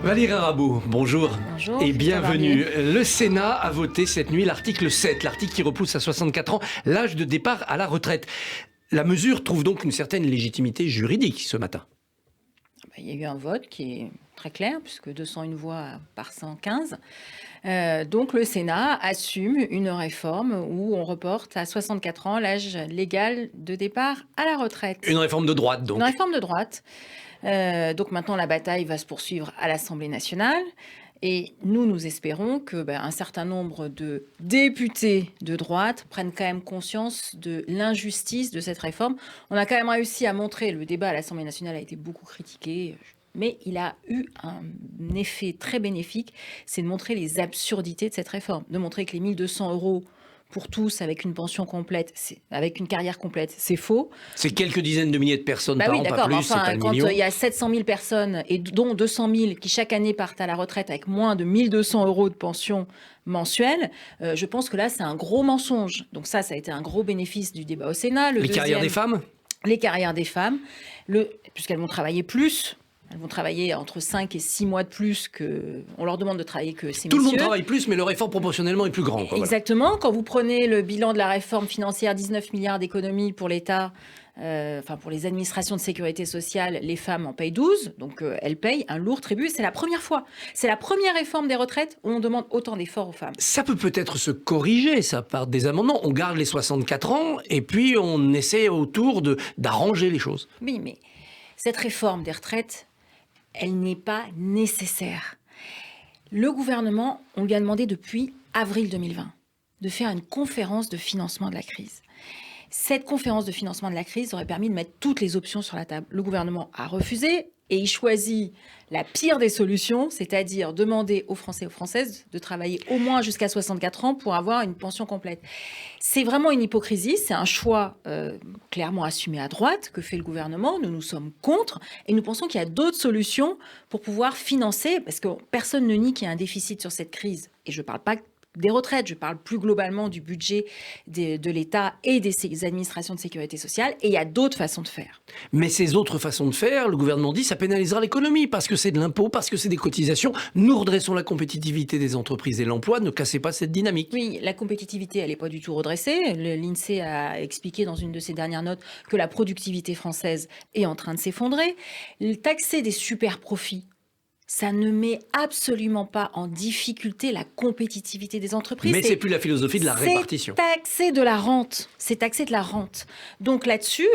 Valérie Rabault, bonjour. Bonjour. Et bienvenue. Le Sénat a voté cette nuit l'article 7, l'article qui repousse à 64 ans l'âge de départ à la retraite. La mesure trouve donc une certaine légitimité juridique ce matin. Il y a eu un vote qui est très clair, puisque 201 voix par 115. Donc le Sénat assume une réforme où on reporte à 64 ans l'âge légal de départ à la retraite. Une réforme de droite donc. Une réforme de droite. Donc maintenant la bataille va se poursuivre à l'Assemblée nationale. Et nous espérons que un certain nombre de députés de droite prennent quand même conscience de l'injustice de cette réforme. On a quand même réussi à montrer, le débat à l'Assemblée nationale a été beaucoup critiqué, mais il a eu un effet très bénéfique, c'est de montrer les absurdités de cette réforme, de montrer que les 1 200 € pour tous avec une pension complète, avec une carrière complète, c'est faux. C'est quelques dizaines de milliers de personnes par an, pas plus, c'est pas le quand million. Il y a 700 000 personnes, et dont 200 000 qui chaque année partent à la retraite avec moins de 1 200 € de pension mensuelle, je pense que là, c'est un gros mensonge. Donc ça a été un gros bénéfice du débat au Sénat. Les carrières des femmes ? Les carrières des femmes, puisqu'elles vont travailler plus. Elles vont travailler entre 5 et 6 mois de plus on leur demande de travailler que ces messieurs. Tout le monde travaille plus, mais le effort proportionnellement est plus grand. Exactement. Voilà. Quand vous prenez le bilan de la réforme financière, 19 milliards d'économies pour l'État, pour les administrations de sécurité sociale, les femmes en payent 12. Donc elles payent un lourd tribut. C'est la première fois. C'est la première réforme des retraites où on demande autant d'efforts aux femmes. Ça peut peut-être se corriger, ça, par des amendements. On garde les 64 ans et puis on essaie autour d'arranger les choses. Oui, mais cette réforme des retraites, elle n'est pas nécessaire. Le gouvernement, on lui a demandé depuis avril 2020 de faire une conférence de financement de la crise. Cette conférence de financement de la crise aurait permis de mettre toutes les options sur la table. Le gouvernement a refusé et il choisit la pire des solutions, c'est-à-dire demander aux Français et aux Françaises de travailler au moins jusqu'à 64 ans pour avoir une pension complète. C'est vraiment une hypocrisie, c'est un choix clairement assumé à droite que fait le gouvernement. Nous sommes contre et nous pensons qu'il y a d'autres solutions pour pouvoir financer, parce que personne ne nie qu'il y a un déficit sur cette crise. Et je ne parle pas des retraites, je parle plus globalement du budget de l'État et des administrations de sécurité sociale, et il y a d'autres façons de faire. Mais ces autres façons de faire, le gouvernement dit, ça pénalisera l'économie, parce que c'est de l'impôt, parce que c'est des cotisations. Nous redressons la compétitivité des entreprises et l'emploi, ne cassez pas cette dynamique. Oui, la compétitivité, elle n'est pas du tout redressée. L'INSEE a expliqué dans une de ses dernières notes que la productivité française est en train de s'effondrer. Taxer des super profits, ça ne met absolument pas en difficulté la compétitivité des entreprises. Mais c'est plus la philosophie de la répartition. C'est taxer de la rente. C'est taxer de la rente. Donc là-dessus,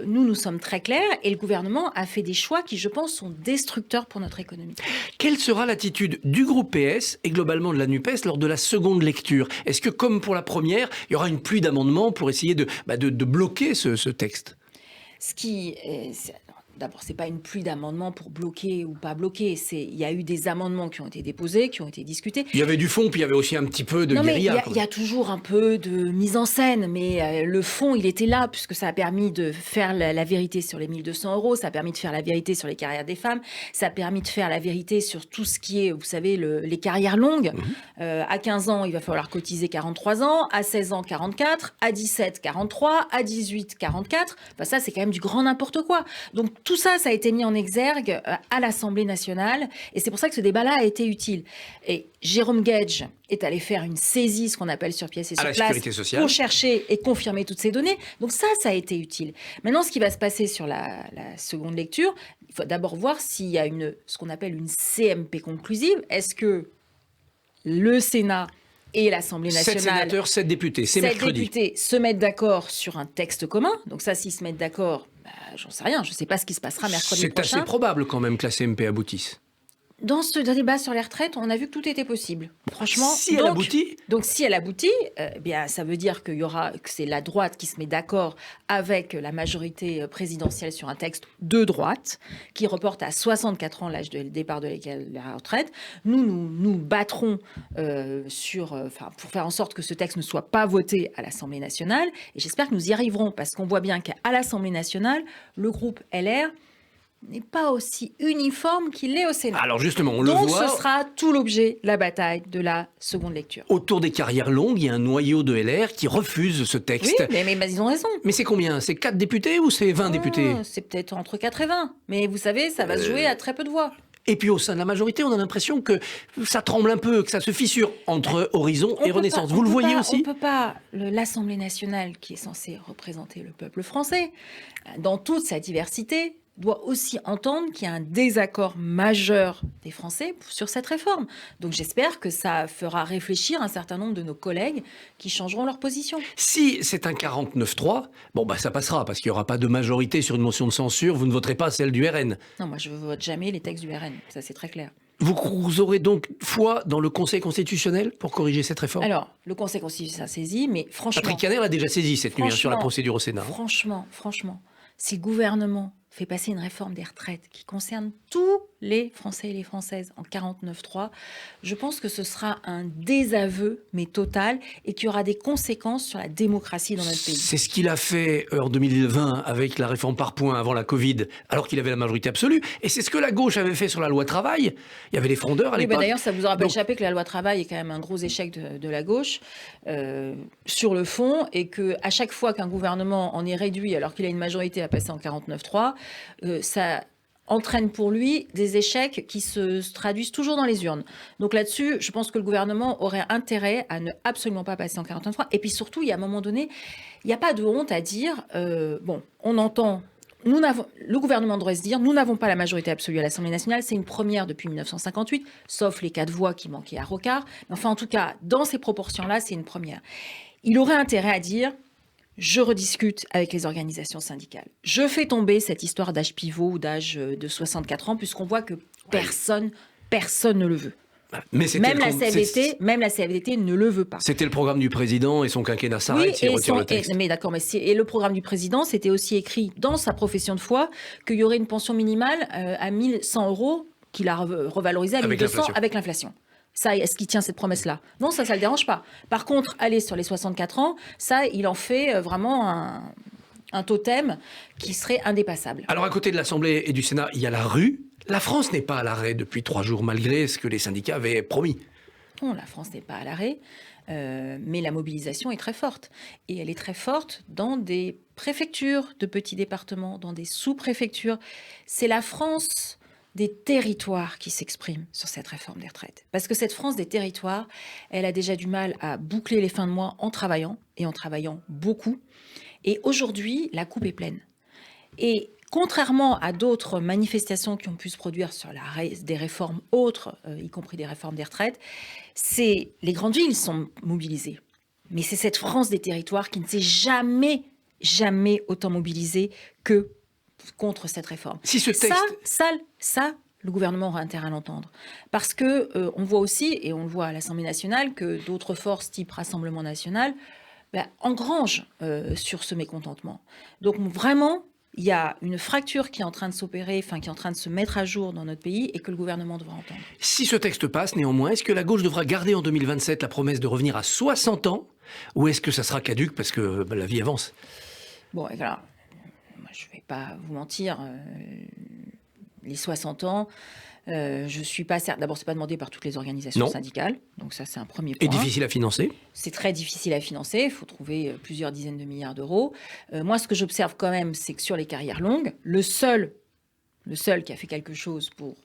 nous sommes très clairs et le gouvernement a fait des choix qui, je pense, sont destructeurs pour notre économie. Quelle sera l'attitude du groupe PS et globalement de la NUPES lors de la seconde lecture ? Est-ce que, comme pour la première, il y aura une pluie d'amendements pour essayer de bloquer ce texte ? D'abord, ce n'est pas une pluie d'amendements pour bloquer ou pas bloquer. Il y a eu des amendements qui ont été déposés, qui ont été discutés. Il y avait du fond, puis il y avait aussi un petit peu de guérilla. Il y a toujours un peu de mise en scène, mais le fond, il était là, puisque ça a permis de faire la vérité sur les 1 200 €, ça a permis de faire la vérité sur les carrières des femmes, ça a permis de faire la vérité sur tout ce qui est, vous savez, les carrières longues. À 15 ans, il va falloir cotiser 43 ans, à 16 ans, 44, à 17, 43, à 18, 44. Ça, c'est quand même du grand n'importe quoi. Donc, tout ça a été mis en exergue à l'Assemblée nationale et c'est pour ça que ce débat-là a été utile. Et Jérôme Guedj est allé faire une saisie, ce qu'on appelle sur pièce et sur place, pour chercher et confirmer toutes ces données. Donc ça a été utile. Maintenant, ce qui va se passer sur la seconde lecture, il faut d'abord voir s'il y a ce qu'on appelle une CMP conclusive. Est-ce que le Sénat et l'Assemblée nationale... 7 sénateurs, 7 députés, c'est mercredi. 7 députés se mettent d'accord sur un texte commun. Donc ça, s'ils se mettent d'accord, j'en sais rien. Je ne sais pas ce qui se passera mercredi prochain. C'est assez probable quand même que la CMP aboutisse. Dans ce débat sur les retraites, on a vu que tout était possible. Franchement, si elle aboutit. Donc, si elle aboutit, ça veut dire que c'est la droite qui se met d'accord avec la majorité présidentielle sur un texte de droite qui reporte à 64 ans l'âge de départ de la retraite. Nous battrons pour faire en sorte que ce texte ne soit pas voté à l'Assemblée nationale. Et j'espère que nous y arriverons parce qu'on voit bien qu'à l'Assemblée nationale, le groupe LR n'est pas aussi uniforme qu'il l'est au Sénat. Alors justement, on le voit. Donc ce sera tout l'objet, la bataille de la seconde lecture. Autour des carrières longues, il y a un noyau de LR qui refuse ce texte. Oui, mais ils ont raison. Mais c'est combien ? C'est 4 députés ou c'est 20 députés ? C'est peut-être entre 4 et 20. Mais vous savez, ça va se jouer à très peu de voix. Et puis au sein de la majorité, on a l'impression que ça tremble un peu, que ça se fissure entre Horizon et Renaissance. Vous le voyez aussi ? On ne peut pas, l'Assemblée nationale, qui est censée représenter le peuple français, dans toute sa diversité, doit aussi entendre qu'il y a un désaccord majeur des Français sur cette réforme. Donc j'espère que ça fera réfléchir un certain nombre de nos collègues qui changeront leur position. Si c'est un 49-3, ça passera, parce qu'il n'y aura pas de majorité sur une motion de censure, vous ne voterez pas celle du RN. Non, moi je ne vote jamais les textes du RN, ça c'est très clair. Vous aurez donc foi dans le Conseil constitutionnel pour corriger cette réforme ? Alors, le Conseil constitutionnel s'est saisi, mais franchement... Patrick Caner l'a déjà saisi cette nuit sur la procédure au Sénat. Franchement, si le gouvernement fait passer une réforme des retraites qui concerne tous les Français et les Françaises en 49.3, je pense que ce sera un désaveu, mais total, et qu'il y aura des conséquences sur la démocratie dans notre pays. C'est ce qu'il a fait en 2020 avec la réforme par points avant la Covid, alors qu'il avait la majorité absolue. Et c'est ce que la gauche avait fait sur la loi travail. Il y avait les frondeurs à l'époque. D'ailleurs, ça vous aura pas échappé que la loi travail est quand même un gros échec de la gauche sur le fond, et qu'à chaque fois qu'un gouvernement en est réduit alors qu'il a une majorité à passer en 49.3, ça entraîne pour lui des échecs qui se traduisent toujours dans les urnes. Donc là-dessus, je pense que le gouvernement aurait intérêt à ne absolument pas passer en 49.3. Et puis surtout, il y a un moment donné, il n'y a pas de honte à dire, on entend... le gouvernement devrait se dire, nous n'avons pas la majorité absolue à l'Assemblée nationale, c'est une première depuis 1958, sauf les 4 voix qui manquaient à Rocard. Mais enfin, en tout cas, dans ces proportions-là, c'est une première. Il aurait intérêt à dire... Je rediscute avec les organisations syndicales. Je fais tomber cette histoire d'âge pivot ou d'âge de 64 ans, puisqu'on voit que personne ne le veut. Mais même la CFDT ne le veut pas. C'était le programme du président et son quinquennat s'arrête s'il retire le texte. Mais d'accord, et le programme du président, c'était aussi écrit dans sa profession de foi qu'il y aurait une pension minimale à 1 100 € qu'il a revalorisée à 1 200 avec l'inflation. Ça, est-ce qu'il tient cette promesse-là ? Non, ça ne le dérange pas. Par contre, aller sur les 64 ans, ça, il en fait vraiment un totem qui serait indépassable. Alors, à côté de l'Assemblée et du Sénat, il y a la rue. La France n'est pas à l'arrêt depuis 3 jours, malgré ce que les syndicats avaient promis. Non, la France n'est pas à l'arrêt, mais la mobilisation est très forte. Et elle est très forte dans des préfectures de petits départements, dans des sous-préfectures. C'est la France des territoires qui s'expriment sur cette réforme des retraites. Parce que cette France des territoires, elle a déjà du mal à boucler les fins de mois en travaillant, et en travaillant beaucoup. Et aujourd'hui, la coupe est pleine. Et contrairement à d'autres manifestations qui ont pu se produire sur des réformes autres, y compris des réformes des retraites, les grandes villes sont mobilisées. Mais c'est cette France des territoires qui ne s'est jamais autant mobilisée que contre cette réforme. Si ce texte... Ça, le gouvernement aura intérêt à l'entendre. Parce que on voit aussi, et on le voit à l'Assemblée nationale, que d'autres forces type Rassemblement national engrangent sur ce mécontentement. Donc vraiment, il y a une fracture qui est en train de s'opérer, qui est en train de se mettre à jour dans notre pays et que le gouvernement devra entendre. Si ce texte passe, néanmoins, est-ce que la gauche devra garder en 2027 la promesse de revenir à 60 ans ou est-ce que ça sera caduque parce que la vie avance ? Bon, et voilà. Je ne vais pas vous mentir, les 60 ans, je ne suis pas certaine. D'abord, ce n'est pas demandé par toutes les organisations syndicales, donc ça, c'est un premier point. Et difficile à financer ? C'est très difficile à financer, il faut trouver plusieurs dizaines de milliards d'euros. Moi, ce que j'observe quand même, c'est que sur les carrières longues, le seul qui a fait quelque chose pour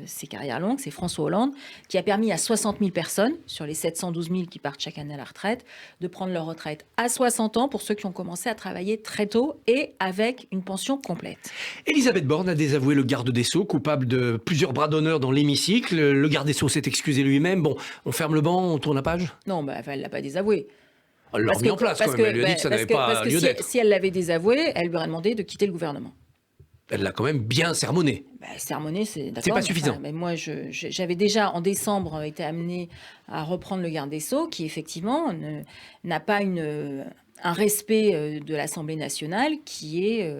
ces carrières longues, c'est François Hollande, qui a permis à 60 000 personnes, sur les 712 000 qui partent chaque année à la retraite, de prendre leur retraite à 60 ans pour ceux qui ont commencé à travailler très tôt et avec une pension complète. Elisabeth Borne a désavoué le garde des Sceaux, coupable de plusieurs bras d'honneur dans l'hémicycle. Le garde des Sceaux s'est excusé lui-même. Bon, on ferme le banc, on tourne la page ? Non, elle ne l'a pas désavoué. Elle l'a remis en place quand même. Elle lui a dit que ça n'avait pas lieu d'être. Si elle l'avait désavoué, elle lui aurait demandé de quitter le gouvernement. Elle l'a quand même bien sermonné. Sermonné, c'est d'accord. C'est pas suffisant. Mais moi, j'avais déjà, en décembre, été amenée à reprendre le garde des Sceaux, qui effectivement n'a pas un respect de l'Assemblée nationale qui est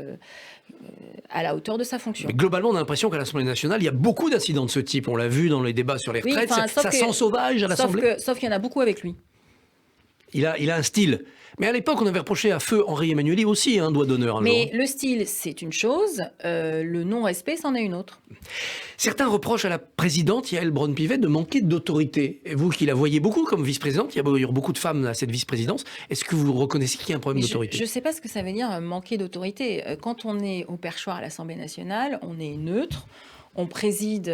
à la hauteur de sa fonction. Mais globalement, on a l'impression qu'à l'Assemblée nationale, il y a beaucoup d'incidents de ce type. On l'a vu dans les débats sur les retraites. Ça sent sauvage à l'Assemblée. Sauf qu'il y en a beaucoup avec lui. Il a un style. Mais à l'époque, on avait reproché à feu Henri Emmanuelli aussi un doigt d'honneur. Mais le style, c'est une chose. Le non-respect, c'en est une autre. Certains reprochent à la présidente, Yaël Braun-Pivet, de manquer d'autorité. Et vous qui la voyez beaucoup comme vice-présidente, il y a d'ailleurs beaucoup de femmes à cette vice-présidence. Est-ce que vous reconnaissez qu'il y a un problème d'autorité ? Je ne sais pas ce que ça veut dire manquer d'autorité. Quand on est au perchoir à l'Assemblée nationale, on est neutre. On préside,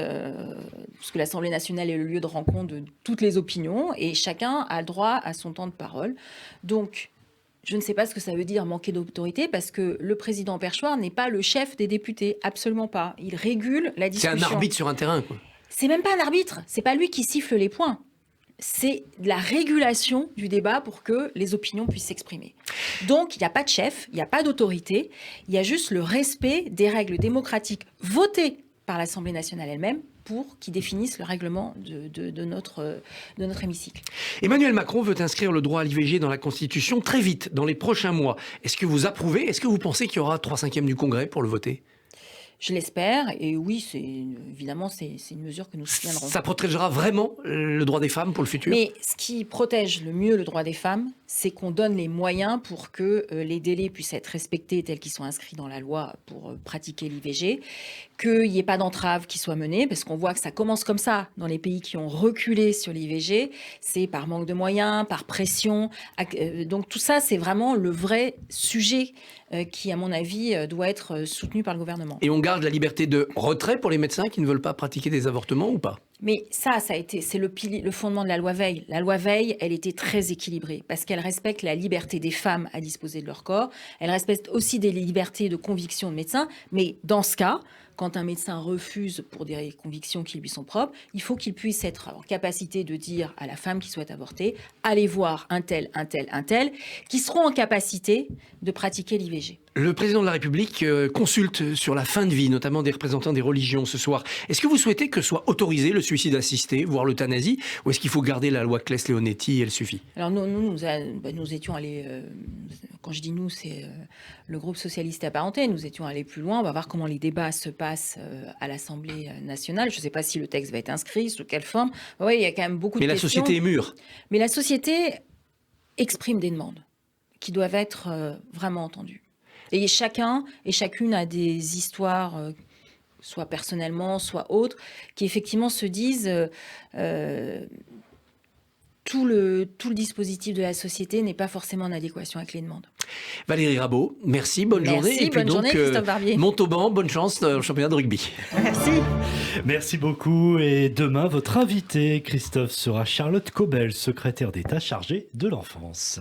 parce que l'Assemblée nationale est le lieu de rencontre de toutes les opinions, et chacun a le droit à son temps de parole. Donc, je ne sais pas ce que ça veut dire manquer d'autorité, parce que le président Perchoir n'est pas le chef des députés, absolument pas. Il régule la discussion. C'est un arbitre sur un terrain, quoi. C'est même pas un arbitre, c'est pas lui qui siffle les points. C'est de la régulation du débat pour que les opinions puissent s'exprimer. Donc, il n'y a pas de chef, il n'y a pas d'autorité, il y a juste le respect des règles démocratiques votées par l'Assemblée nationale elle-même pour qu'ils définissent le règlement de notre hémicycle. Emmanuel Macron veut inscrire le droit à l'IVG dans la Constitution très vite, dans les prochains mois. Est-ce que vous approuvez? Est-ce que vous pensez qu'il y aura 3/5 du Congrès pour le voter? Je l'espère, et oui, évidemment, c'est une mesure que nous soutiendrons. Ça protégera vraiment le droit des femmes pour le futur? Mais ce qui protège le mieux le droit des femmes, c'est qu'on donne les moyens pour que les délais puissent être respectés tels qu'ils sont inscrits dans la loi pour pratiquer l'IVG, qu'il n'y ait pas d'entrave qui soit menée, parce qu'on voit que ça commence comme ça dans les pays qui ont reculé sur l'IVG, c'est par manque de moyens, par pression. Donc tout ça, c'est vraiment le vrai sujet qui, à mon avis, doit être soutenu par le gouvernement. Et on garde la liberté de retrait pour les médecins qui ne veulent pas pratiquer des avortements ou pas? Mais c'est le fondement de la loi Veil. La loi Veil, elle était très équilibrée parce qu'elle respecte la liberté des femmes à disposer de leur corps. Elle respecte aussi des libertés de conviction de médecins. Mais dans ce cas, quand un médecin refuse pour des convictions qui lui sont propres, il faut qu'il puisse être en capacité de dire à la femme qui souhaite avorter, allez voir un tel, qui seront en capacité de pratiquer l'IVG. Le président de la République consulte sur la fin de vie, notamment des représentants des religions ce soir. Est-ce que vous souhaitez que soit autorisé le suicide assisté, voire l'euthanasie, ou est-ce qu'il faut garder la loi Claes-Leonetti, elle suffit? Alors nous étions allés, quand je dis nous, c'est le groupe socialiste apparenté, nous étions allés plus loin, on va voir comment les débats se passent à l'Assemblée nationale. Je ne sais pas si le texte va être inscrit, sous quelle forme. Oui, il y a quand même beaucoup de questions. Mais la société est mûre. Mais la société exprime des demandes qui doivent être vraiment entendues. Et chacun et chacune a des histoires, soit personnellement, soit autres, qui effectivement se disent tout le dispositif de la société n'est pas forcément en adéquation avec les demandes. Valérie Rabault, merci, bonne journée. Merci, bonne journée, Christophe Barbier. Montauban, bonne chance au championnat de rugby. Merci. Merci beaucoup. Et demain, votre invité, Christophe, sera Charlotte Cobel, secrétaire d'État chargée de l'enfance.